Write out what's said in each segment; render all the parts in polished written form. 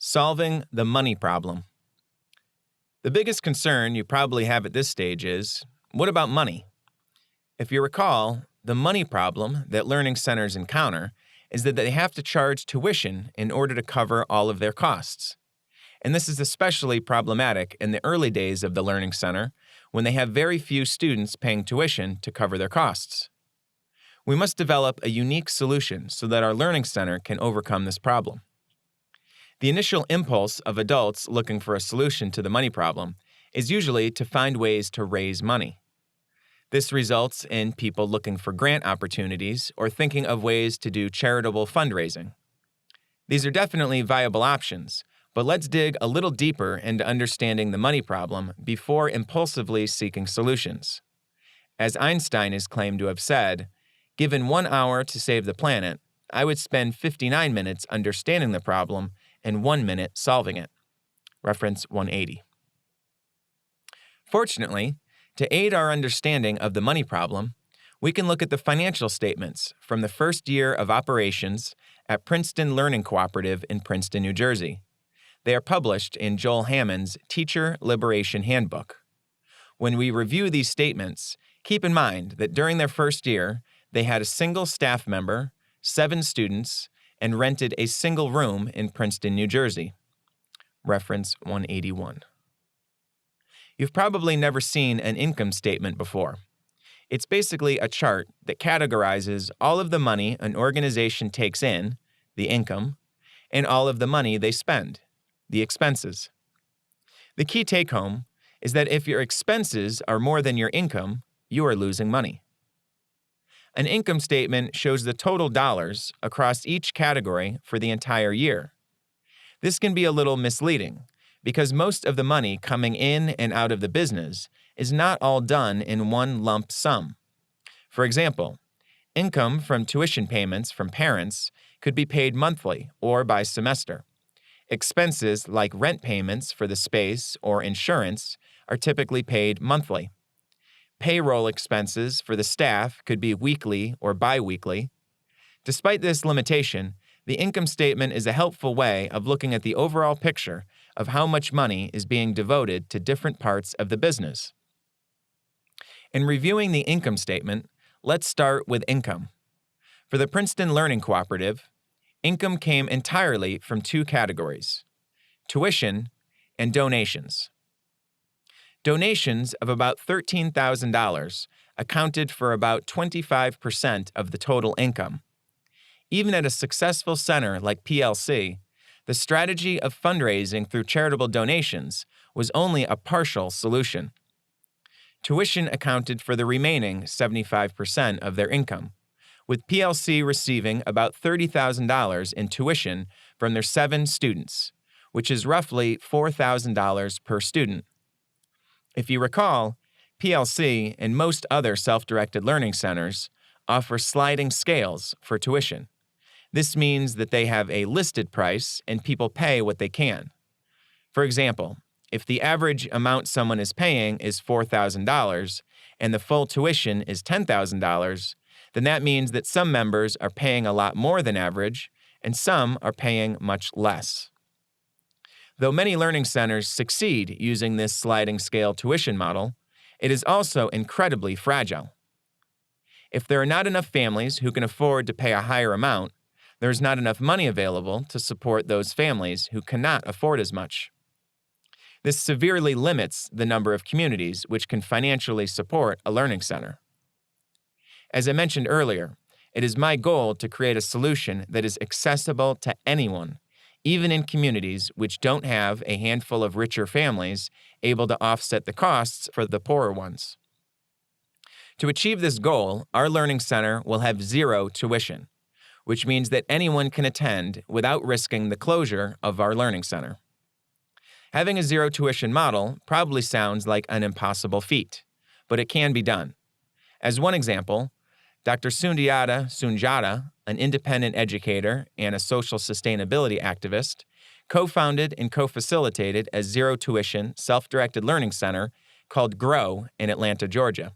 Solving the money problem. The biggest concern you probably have at this stage is, what about money? If you recall, the money problem that learning centers encounter is that they have to charge tuition in order to cover all of their costs. And this is especially problematic in the early days of the learning center when they have very few students paying tuition to cover their costs. We must develop a unique solution so that our learning center can overcome this problem. The initial impulse of adults looking for a solution to the money problem is usually to find ways to raise money. This results in people looking for grant opportunities or thinking of ways to do charitable fundraising. These are definitely viable options, but let's dig a little deeper into understanding the money problem before impulsively seeking solutions. As Einstein is claimed to have said, "Given 1 hour to save the planet, I would spend 59 minutes understanding the problem and 1 minute solving it." Reference 180. Fortunately, to aid our understanding of the money problem, we can look at the financial statements from the first year of operations at Princeton Learning Cooperative in Princeton, New Jersey. They are published in Joel Hammond's Teacher Liberation Handbook. When we review these statements, keep in mind that during their first year, they had a single staff member, 7 students, and rented a single room in Princeton, New Jersey. Reference 181. You've probably never seen an income statement before. It's basically a chart that categorizes all of the money an organization takes in, the income, and all of the money they spend, the expenses. The key take-home is that if your expenses are more than your income, you are losing money. An income statement shows the total dollars across each category for the entire year. This can be a little misleading because most of the money coming in and out of the business is not all done in one lump sum. For example, income from tuition payments from parents could be paid monthly or by semester. Expenses like rent payments for the space or insurance are typically paid monthly. Payroll expenses for the staff could be weekly or bi-weekly. Despite this limitation, the income statement is a helpful way of looking at the overall picture of how much money is being devoted to different parts of the business. In reviewing the income statement, let's start with income. For the Princeton Learning Cooperative, income came entirely from 2 categories: tuition and donations. Donations of about $13,000 accounted for about 25% of the total income. Even at a successful center like PLC, the strategy of fundraising through charitable donations was only a partial solution. Tuition accounted for the remaining 75% of their income, with PLC receiving about $30,000 in tuition from their 7 students, which is roughly $4,000 per student. If you recall, PLC and most other self-directed learning centers offer sliding scales for tuition. This means that they have a listed price and people pay what they can. For example, if the average amount someone is paying is $4,000 and the full tuition is $10,000, then that means that some members are paying a lot more than average and some are paying much less. Though many learning centers succeed using this sliding scale tuition model, it is also incredibly fragile. If there are not enough families who can afford to pay a higher amount, there is not enough money available to support those families who cannot afford as much. This severely limits the number of communities which can financially support a learning center. As I mentioned earlier, it is my goal to create a solution that is accessible to anyone, even in communities which don't have a handful of richer families able to offset the costs for the poorer ones. To achieve this goal, our learning center will have 0 tuition, which means that anyone can attend without risking the closure of our learning center. Having a 0 tuition model probably sounds like an impossible feat, but it can be done. As one example, Dr. Sundiata Sunjata, an independent educator and a social sustainability activist, co-founded and co-facilitated a 0 tuition self-directed learning center called GROW in Atlanta, Georgia.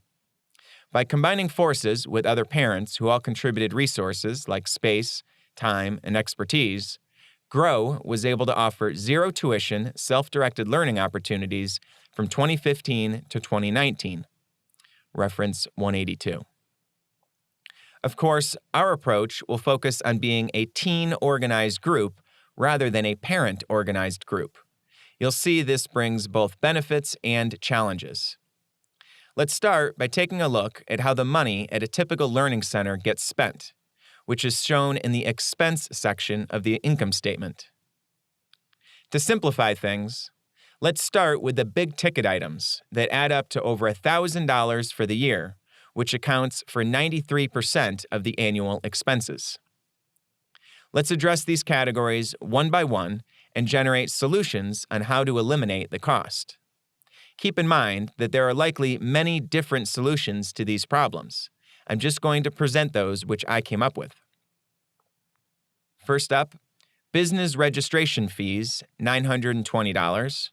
By combining forces with other parents who all contributed resources like space, time, and expertise, Grow was able to offer zero tuition, self-directed learning opportunities from 2015 to 2019. Reference 182. Of course, our approach will focus on being a teen-organized group rather than a parent-organized group. You'll see this brings both benefits and challenges. Let's start by taking a look at how the money at a typical learning center gets spent, which is shown in the expense section of the income statement. To simplify things, let's start with the big-ticket items that add up to over $1,000 for the year, which accounts for 93% of the annual expenses. Let's address these categories one by one and generate solutions on how to eliminate the cost. Keep in mind that there are likely many different solutions to these problems. I'm just going to present those which I came up with. First up, business registration fees, $920,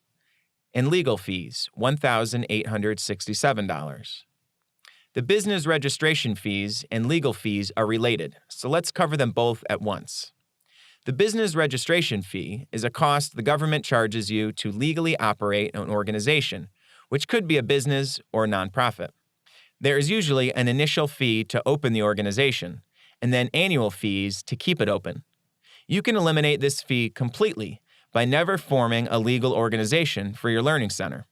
and legal fees, $1,867. The business registration fees and legal fees are related, so let's cover them both at once. The business registration fee is a cost the government charges you to legally operate an organization, which could be a business or nonprofit. There is usually an initial fee to open the organization, and then annual fees to keep it open. You can eliminate this fee completely by never forming a legal organization for your learning center.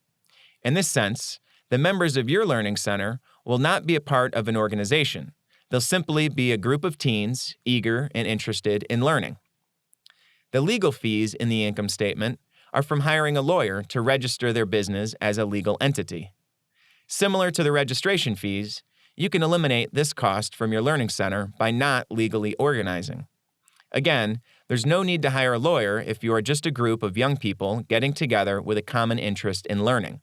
In this sense, the members of your learning center will not be a part of an organization. They'll simply be a group of teens eager and interested in learning. The legal fees in the income statement are from hiring a lawyer to register their business as a legal entity. Similar to the registration fees, you can eliminate this cost from your learning center by not legally organizing. Again, there's no need to hire a lawyer if you are just a group of young people getting together with a common interest in learning.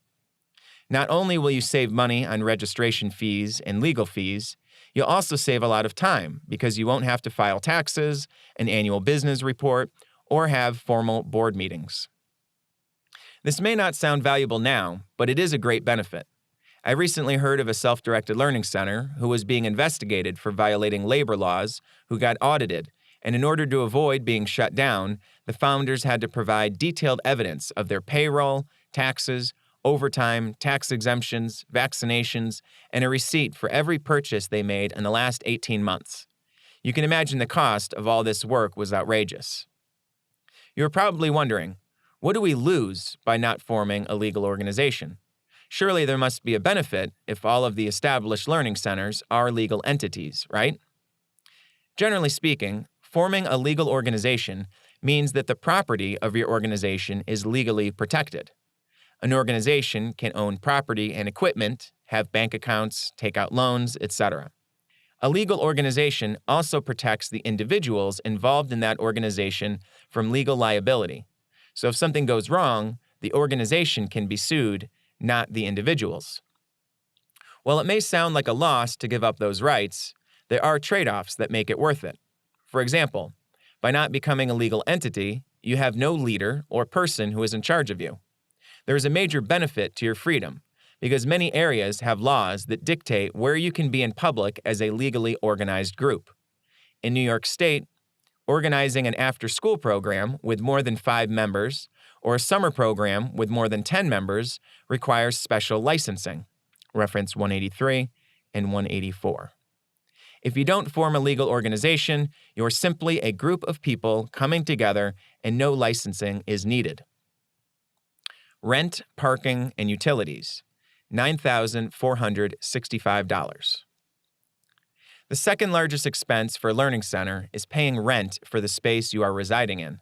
Not only will you save money on registration fees and legal fees, you'll also save a lot of time because you won't have to file taxes, an annual business report, or have formal board meetings. This may not sound valuable now, but it is a great benefit. I recently heard of a self-directed learning center who was being investigated for violating labor laws who got audited, and in order to avoid being shut down, the founders had to provide detailed evidence of their payroll, taxes, overtime, tax exemptions, vaccinations, and a receipt for every purchase they made in the last 18 months. You can imagine the cost of all this work was outrageous. You're probably wondering, what do we lose by not forming a legal organization? Surely there must be a benefit if all of the established learning centers are legal entities, right? Generally speaking, forming a legal organization means that the property of your organization is legally protected. An organization can own property and equipment, have bank accounts, take out loans, etc. A legal organization also protects the individuals involved in that organization from legal liability. So if something goes wrong, the organization can be sued, not the individuals. While it may sound like a loss to give up those rights, there are trade-offs that make it worth it. For example, by not becoming a legal entity, you have no leader or person who is in charge of you. There is a major benefit to your freedom, because many areas have laws that dictate where you can be in public as a legally organized group. In New York State, organizing an after-school program with more than 5 members or a summer program with more than 10 members requires special licensing. Reference 183 and 184. If you don't form a legal organization, you're simply a group of people coming together and no licensing is needed. Rent, parking, and utilities, $9,465. The second largest expense for a learning center is paying rent for the space you are residing in.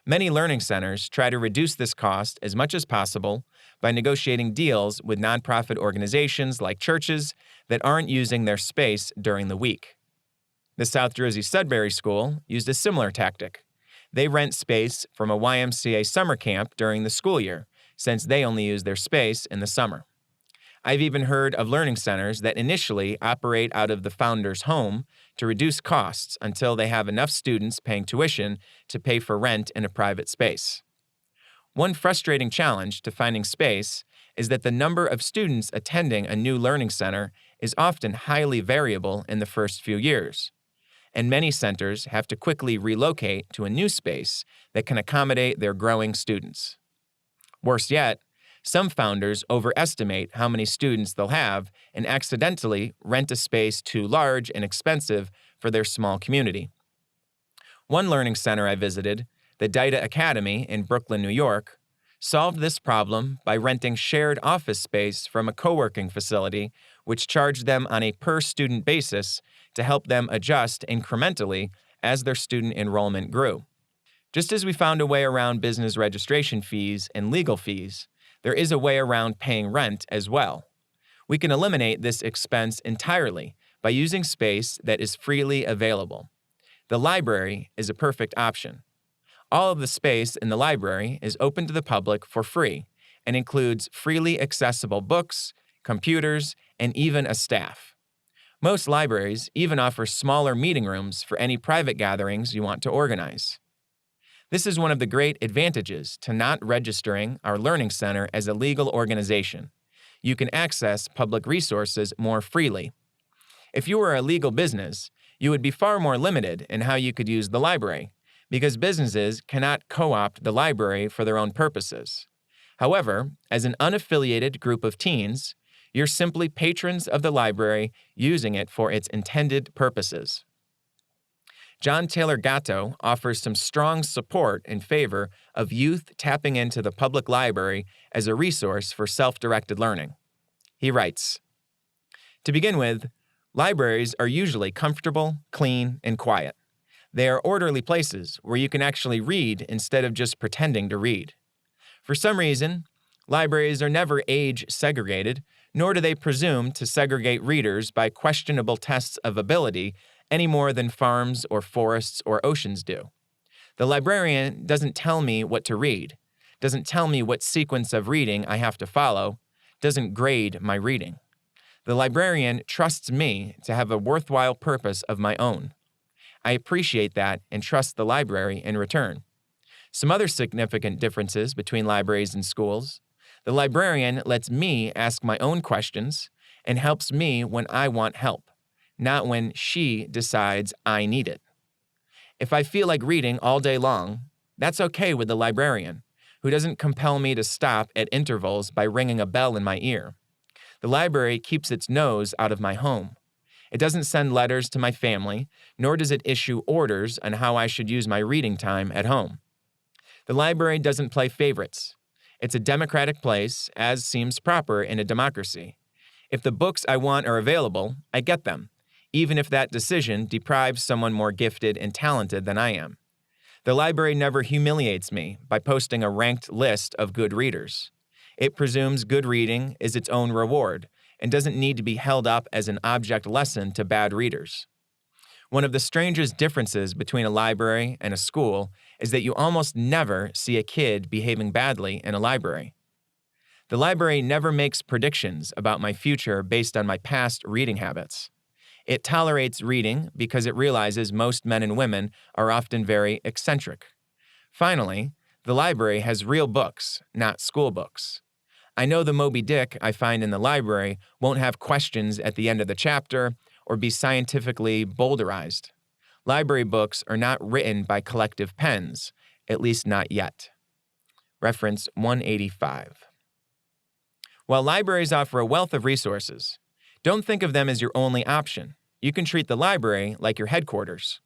Many learning centers try to reduce this cost as much as possible by negotiating deals with nonprofit organizations like churches that aren't using their space during the week. The South Jersey Sudbury School used a similar tactic. They rent space from a YMCA summer camp during the school year, since they only use their space in the summer. I've even heard of learning centers that initially operate out of the founder's home to reduce costs until they have enough students paying tuition to pay for rent in a private space. One frustrating challenge to finding space is that the number of students attending a new learning center is often highly variable in the first few years. and many centers have to quickly relocate to a new space that can accommodate their growing students. Worse yet, some founders overestimate how many students they'll have and accidentally rent a space too large and expensive for their small community. One learning center I visited, the DITA Academy in Brooklyn, New York, solved this problem by renting shared office space from a co-working facility, which charged them on a per-student basis to help them adjust incrementally as their student enrollment grew. Just as we found a way around business registration fees and legal fees, there is a way around paying rent as well. We can eliminate this expense entirely by using space that is freely available. The library is a perfect option. All of the space in the library is open to the public for free and includes freely accessible books, computers, and even a staff. Most libraries even offer smaller meeting rooms for any private gatherings you want to organize. This is one of the great advantages to not registering our learning center as a legal organization. You can access public resources more freely. If you were a legal business, you would be far more limited in how you could use the library, because businesses cannot co-opt the library for their own purposes. However, as an unaffiliated group of teens, you're simply patrons of the library using it for its intended purposes. John Taylor Gatto offers some strong support in favor of youth tapping into the public library as a resource for self-directed learning. He writes, "To begin with, libraries are usually comfortable, clean, and quiet. They are orderly places where you can actually read instead of just pretending to read. For some reason, libraries are never age segregated, nor do they presume to segregate readers by questionable tests of ability any more than farms or forests or oceans do. The librarian doesn't tell me what to read, doesn't tell me what sequence of reading I have to follow, doesn't grade my reading. The librarian trusts me to have a worthwhile purpose of my own. I appreciate that and trust the library in return. Some other significant differences between libraries and schools: the librarian lets me ask my own questions and helps me when I want help, not when she decides I need it. If I feel like reading all day long, that's okay with the librarian, who doesn't compel me to stop at intervals by ringing a bell in my ear. The library keeps its nose out of my home. It doesn't send letters to my family, nor does it issue orders on how I should use my reading time at home. The library doesn't play favorites. It's a democratic place, as seems proper in a democracy. If the books I want are available, I get them, even if that decision deprives someone more gifted and talented than I am. The library never humiliates me by posting a ranked list of good readers. It presumes good reading is its own reward and doesn't need to be held up as an object lesson to bad readers. One of the strangest differences between a library and a school is that you almost never see a kid behaving badly in a library. The library never makes predictions about my future based on my past reading habits. It tolerates reading because it realizes most men and women are often very eccentric. Finally, the library has real books, not school books. I know the Moby Dick I find in the library won't have questions at the end of the chapter or be scientifically boulderized. Library books are not written by collective pens, at least not yet." Reference 185. While libraries offer a wealth of resources, don't think of them as your only option. You can treat the library like your headquarters.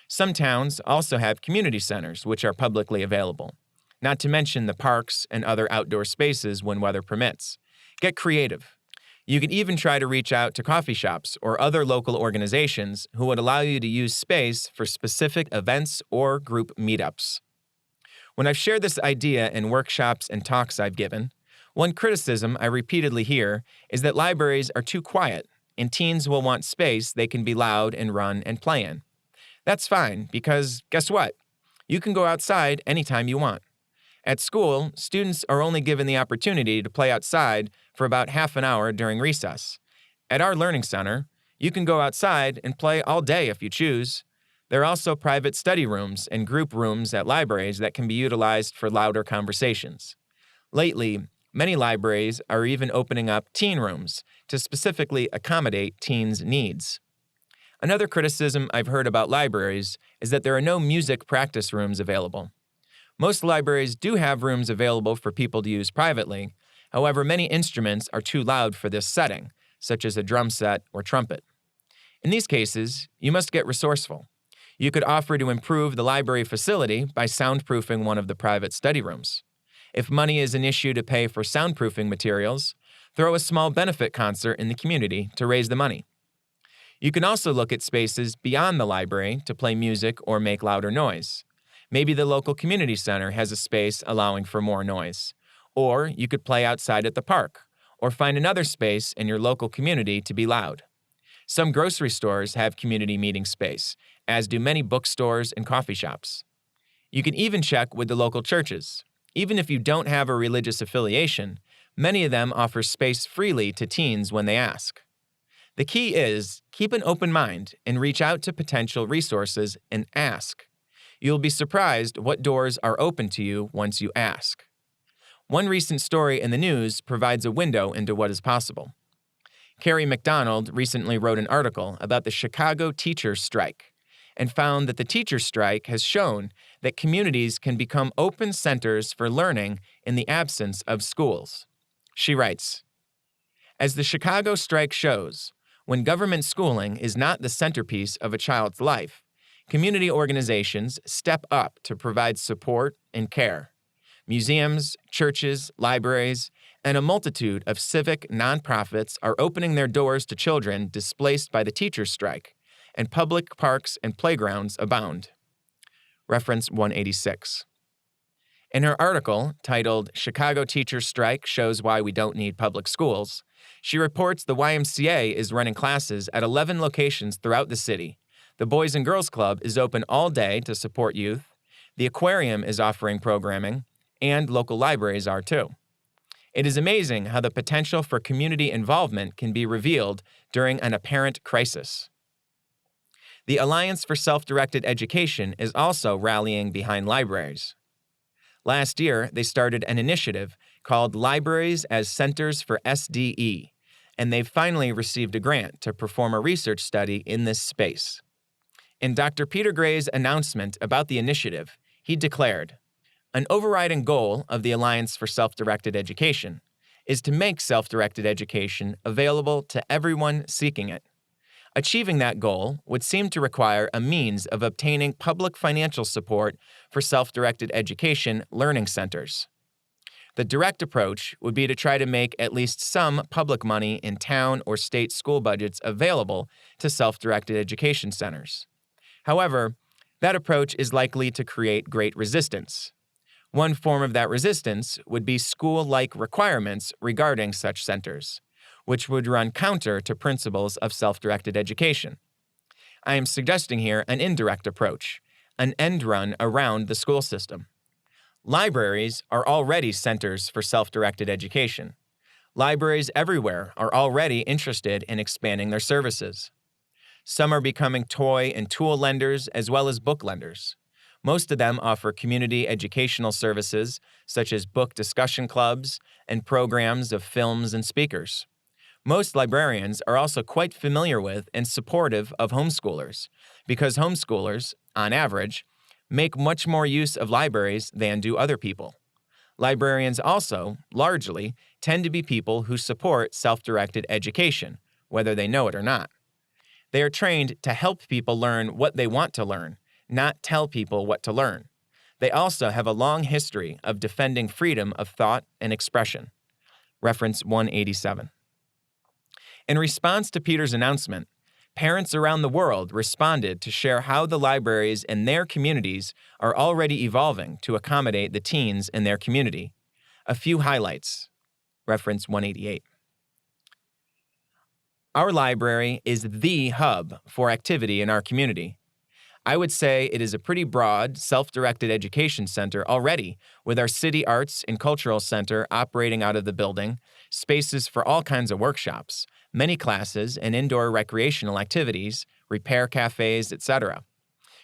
Some towns also have community centers, which are publicly available, not to mention the parks and other outdoor spaces when weather permits. Get creative. You can even try to reach out to coffee shops or other local organizations who would allow you to use space for specific events or group meetups. When I've shared this idea in workshops and talks I've given, one criticism I repeatedly hear is that libraries are too quiet and teens will want space they can be loud and run and play in. That's fine, because guess what? You can go outside anytime you want. At school, students are only given the opportunity to play outside for about half an hour during recess. At our learning center, you can go outside and play all day if you choose. There are also private study rooms and group rooms at libraries that can be utilized for louder conversations. Lately, many libraries are even opening up teen rooms to specifically accommodate teens' needs. Another criticism I've heard about libraries is that there are no music practice rooms available. Most libraries do have rooms available for people to use privately. However, many instruments are too loud for this setting, such as a drum set or trumpet. In these cases, you must get resourceful. You could offer to improve the library facility by soundproofing one of the private study rooms. If money is an issue to pay for soundproofing materials, throw a small benefit concert in the community to raise the money. You can also look at spaces beyond the library to play music or make louder noise. Maybe the local community center has a space allowing for more noise. Or you could play outside at the park, or find another space in your local community to be loud. Some grocery stores have community meeting space, as do many bookstores and coffee shops. You can even check with the local churches. Even if you don't have a religious affiliation, many of them offer space freely to teens when they ask. The key is keep an open mind and reach out to potential resources and ask. You'll be surprised what doors are open to you once you ask. One recent story in the news provides a window into what is possible. Carrie McDonald recently wrote an article about the Chicago teachers' strike and found that the teachers' strike has shown that communities can become open centers for learning in the absence of schools. She writes, "As the Chicago strike shows, when government schooling is not the centerpiece of a child's life, community organizations step up to provide support and care. Museums, churches, libraries, and a multitude of civic nonprofits are opening their doors to children displaced by the teachers' strike, and public parks and playgrounds abound." Reference 186. In her article, titled "Chicago Teachers' Strike Shows Why We Don't Need Public Schools," she reports the YMCA is running classes at 11 locations throughout the city. The Boys and Girls Club is open all day to support youth. The aquarium is offering programming, and local libraries are too. It is amazing how the potential for community involvement can be revealed during an apparent crisis. The Alliance for Self-Directed Education is also rallying behind libraries. Last year, they started an initiative called Libraries as Centers for SDE, and they've finally received a grant to perform a research study in this space. In Dr. Peter Gray's announcement about the initiative, he declared, "An overriding goal of the Alliance for Self-Directed Education is to make self-directed education available to everyone seeking it. Achieving that goal would seem to require a means of obtaining public financial support for self-directed education learning centers. The direct approach would be to try to make at least some public money in town or state school budgets available to self-directed education centers. However, that approach is likely to create great resistance. One form of that resistance would be school-like requirements regarding such centers, which would run counter to principles of self-directed education. I am suggesting here an indirect approach, an end run around the school system. Libraries are already centers for self-directed education. Libraries everywhere are already interested in expanding their services. Some are becoming toy and tool lenders as well as book lenders. Most of them offer community educational services such as book discussion clubs and programs of films and speakers. Most librarians are also quite familiar with and supportive of homeschoolers because homeschoolers, on average, make much more use of libraries than do other people. Librarians also, largely, tend to be people who support self-directed education, whether they know it or not. They are trained to help people learn what they want to learn, not tell people what to learn. They also have a long history of defending freedom of thought and expression. Reference 187. In response to Peter's announcement, parents around the world responded to share how the libraries in their communities are already evolving to accommodate the teens in their community. A few highlights. Reference 188. Our library is the hub for activity in our community. I would say it is a pretty broad, self-directed education center already, with our City Arts and Cultural Center operating out of the building, spaces for all kinds of workshops, many classes and indoor recreational activities, repair cafes, etc.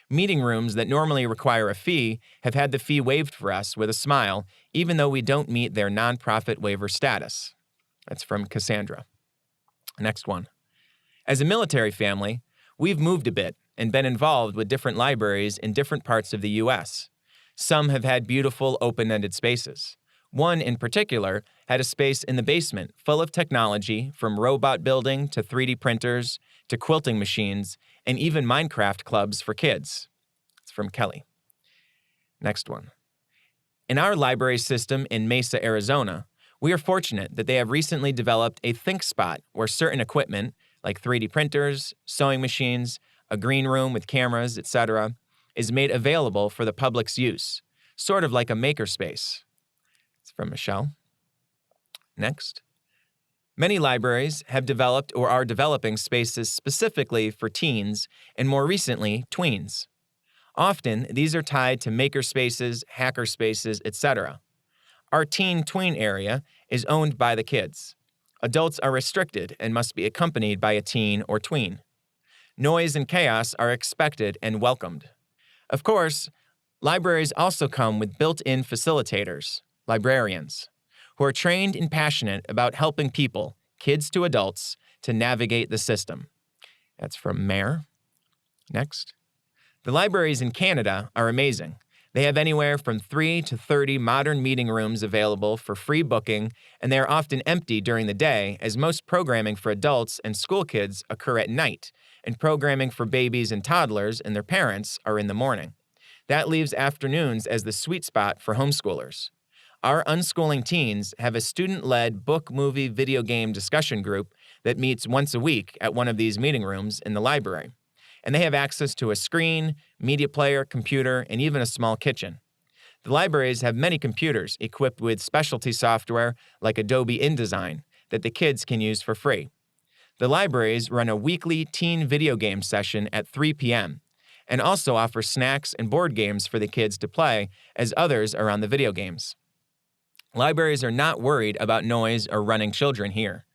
Meeting rooms that normally require a fee have had the fee waived for us with a smile, even though we don't meet their nonprofit waiver status. That's from Cassandra. Next one. As a military family, We've moved a bit and been involved with different libraries in different parts of the U.S. Some have had beautiful open-ended spaces. One in particular had a space in the basement full of technology, from robot building to 3D printers to quilting machines and even Minecraft clubs for kids. It's from Kelly. Next one. In our library system in Mesa, Arizona, we are fortunate that they have recently developed a think spot where certain equipment, like 3D printers, sewing machines, a green room with cameras, etc., is made available for the public's use, sort of like a makerspace. It's from Michelle. Next. Many libraries have developed or are developing spaces specifically for teens and more recently, tweens. Often, these are tied to makerspaces, hackerspaces, etc. Our teen-tween area is owned by the kids. Adults are restricted and must be accompanied by a teen or tween. Noise and chaos are expected and welcomed. Of course, libraries also come with built-in facilitators, librarians, who are trained and passionate about helping people, kids to adults, to navigate the system. That's from Mayor. Next. The libraries in Canada are amazing. They have anywhere from 3 to 30 modern meeting rooms available for free booking, and they are often empty during the day, as most programming for adults and school kids occur at night, and programming for babies and toddlers and their parents are in the morning. That leaves afternoons as the sweet spot for homeschoolers. Our unschooling teens have a student-led book, movie, video game discussion group that meets once a week at one of these meeting rooms in the library. And they have access to a screen, media player, computer, and even a small kitchen. The libraries have many computers equipped with specialty software like Adobe InDesign that the kids can use for free. The libraries run a weekly teen video game session at 3 p.m. and also offer snacks and board games for the kids to play as others are on the video games. Libraries are not worried about noise or running children here.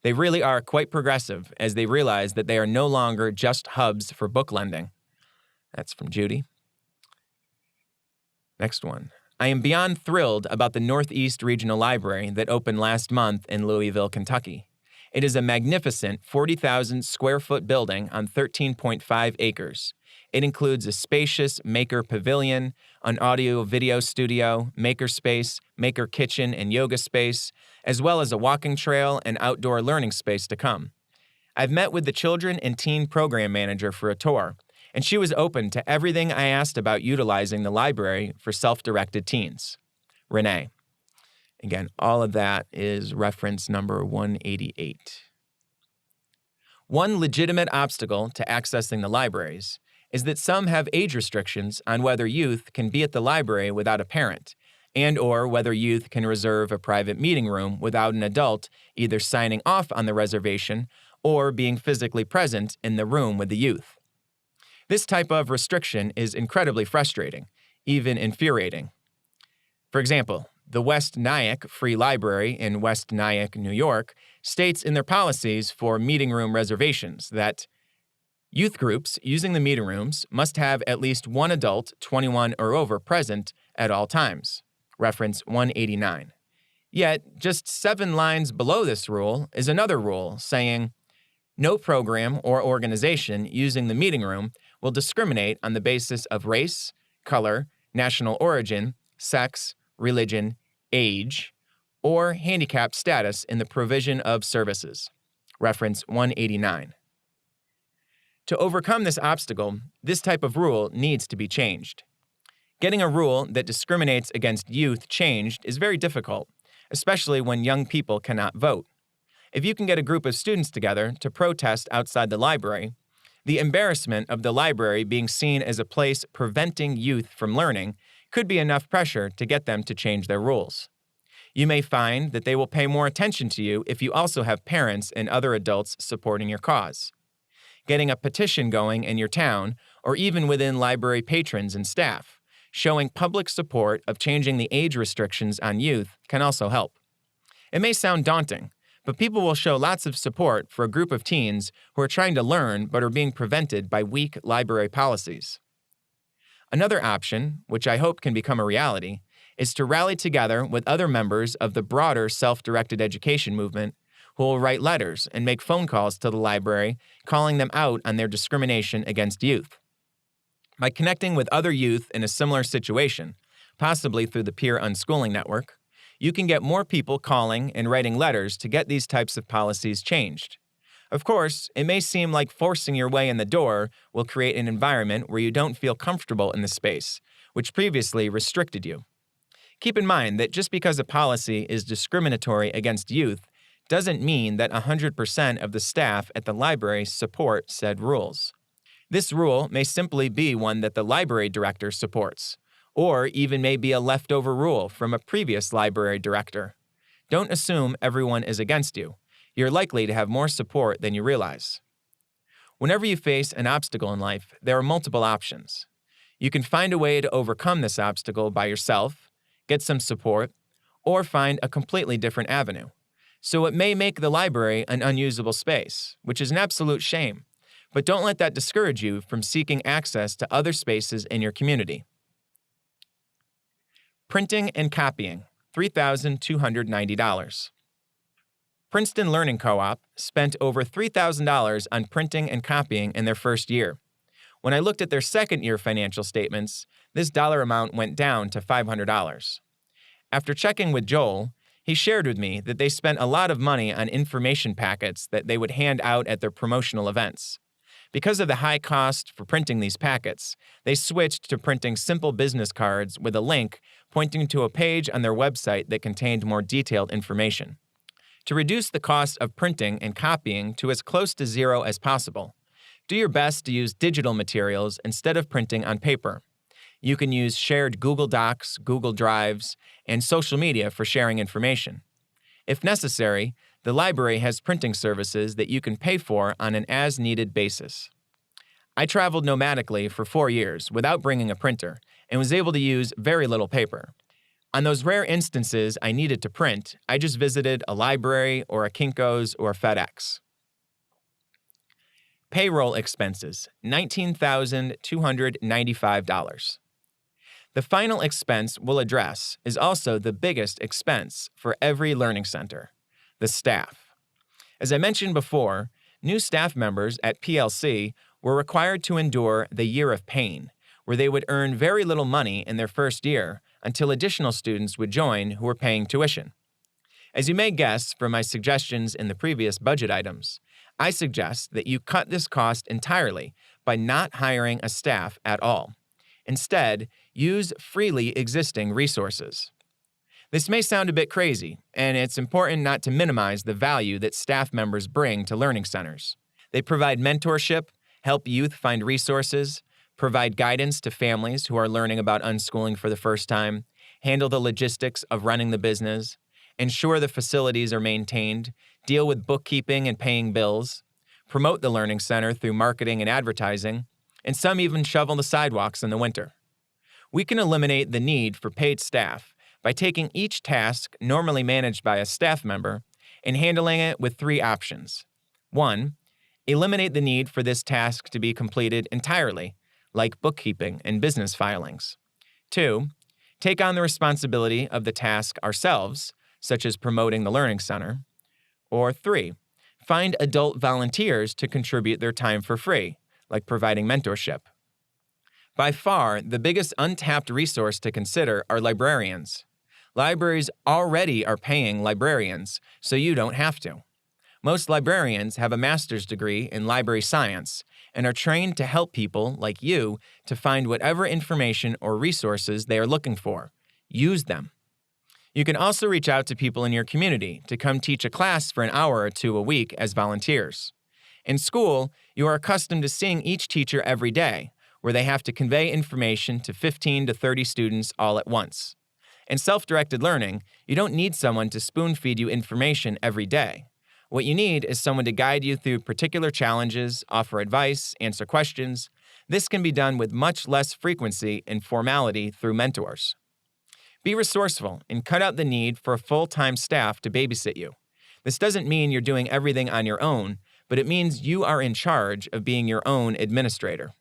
They really are quite progressive as they realize that they are no longer just hubs for book lending. That's from Judy. Next one. I am beyond thrilled about the Northeast Regional Library that opened last month in Louisville, Kentucky. It is a magnificent 40,000 square foot building on 13.5 acres. It includes a spacious maker pavilion, an audio-video studio, maker space, maker kitchen and yoga space, as well as a walking trail and outdoor learning space to come. I've met with the children and teen program manager for a tour, and she was open to everything I asked about utilizing the library for self-directed teens. Renee. Again, all of that is reference number 188. One legitimate obstacle to accessing the libraries is that some have age restrictions on whether youth can be at the library without a parent, and or whether youth can reserve a private meeting room without an adult either signing off on the reservation or being physically present in the room with the youth. This type of restriction is incredibly frustrating, even infuriating. For example, the West Nyack Free Library in West Nyack, New York, states in their policies for meeting room reservations that youth groups using the meeting rooms must have at least one adult, 21 or over, present at all times. Reference 189. Yet, just 7 lines below this rule is another rule saying, no program or organization using the meeting room will discriminate on the basis of race, color, national origin, sex, religion, age, or handicap status in the provision of services. Reference 189. To overcome this obstacle, this type of rule needs to be changed. Getting a rule that discriminates against youth changed is very difficult, especially when young people cannot vote. If you can get a group of students together to protest outside the library, the embarrassment of the library being seen as a place preventing youth from learning could be enough pressure to get them to change their rules. You may find that they will pay more attention to you if you also have parents and other adults supporting your cause. Getting a petition going in your town, or even within library patrons and staff, showing public support of changing the age restrictions on youth can also help. It may sound daunting, but people will show lots of support for a group of teens who are trying to learn but are being prevented by weak library policies. Another option, which I hope can become a reality, is to rally together with other members of the broader self-directed education movement who will write letters and make phone calls to the library, calling them out on their discrimination against youth. By connecting with other youth in a similar situation, possibly through the Peer Unschooling Network, you can get more people calling and writing letters to get these types of policies changed. Of course, it may seem like forcing your way in the door will create an environment where you don't feel comfortable in the space, which previously restricted you. Keep in mind that just because a policy is discriminatory against youth doesn't mean that 100% of the staff at the library support said rules. This rule may simply be one that the library director supports, or even may be a leftover rule from a previous library director. Don't assume everyone is against you. You're likely to have more support than you realize. Whenever you face an obstacle in life, there are multiple options. You can find a way to overcome this obstacle by yourself, get some support, or find a completely different avenue. So it may make the library an unusable space, which is an absolute shame, but don't let that discourage you from seeking access to other spaces in your community. Printing and copying, $3,290. Princeton Learning Co-op spent over $3,000 on printing and copying in their first year. When I looked at their second-year financial statements, this dollar amount went down to $500. After checking with Joel, he shared with me that they spent a lot of money on information packets that they would hand out at their promotional events. Because of the high cost for printing these packets, they switched to printing simple business cards with a link pointing to a page on their website that contained more detailed information. To reduce the cost of printing and copying to as close to zero as possible, do your best to use digital materials instead of printing on paper. You can use shared Google Docs, Google Drives, and social media for sharing information. If necessary, the library has printing services that you can pay for on an as-needed basis. I traveled nomadically for 4 years without bringing a printer and was able to use very little paper. On those rare instances I needed to print, I just visited a library or a Kinko's or a FedEx. Payroll expenses, $19,295. The final expense we'll address is also the biggest expense for every learning center, the staff. As I mentioned before, new staff members at PLC were required to endure the year of pain, where they would earn very little money in their first year until additional students would join who were paying tuition. As you may guess from my suggestions in the previous budget items, I suggest that you cut this cost entirely by not hiring a staff at all. Instead, use freely existing resources. This may sound a bit crazy, and it's important not to minimize the value that staff members bring to learning centers. They provide mentorship, help youth find resources, provide guidance to families who are learning about unschooling for the first time, handle the logistics of running the business, ensure the facilities are maintained, deal with bookkeeping and paying bills, promote the learning center through marketing and advertising, and some even shovel the sidewalks in the winter. We can eliminate the need for paid staff by taking each task normally managed by a staff member and handling it with 3 options. 1, eliminate the need for this task to be completed entirely, like bookkeeping and business filings. 2, take on the responsibility of the task ourselves, such as promoting the learning center. Or 3, find adult volunteers to contribute their time for free, like providing mentorship. By far, the biggest untapped resource to consider are librarians. Libraries already are paying librarians, so you don't have to. Most librarians have a master's degree in library science and are trained to help people like you to find whatever information or resources they are looking for. Use them. You can also reach out to people in your community to come teach a class for an hour or 2 a week as volunteers. In school, you are accustomed to seeing each teacher every day, where they have to convey information to 15 to 30 students all at once. In self-directed learning, you don't need someone to spoon-feed you information every day. What you need is someone to guide you through particular challenges, offer advice, answer questions. This can be done with much less frequency and formality through mentors. Be resourceful and cut out the need for a full-time staff to babysit you. This doesn't mean you're doing everything on your own, but it means you are in charge of being your own administrator.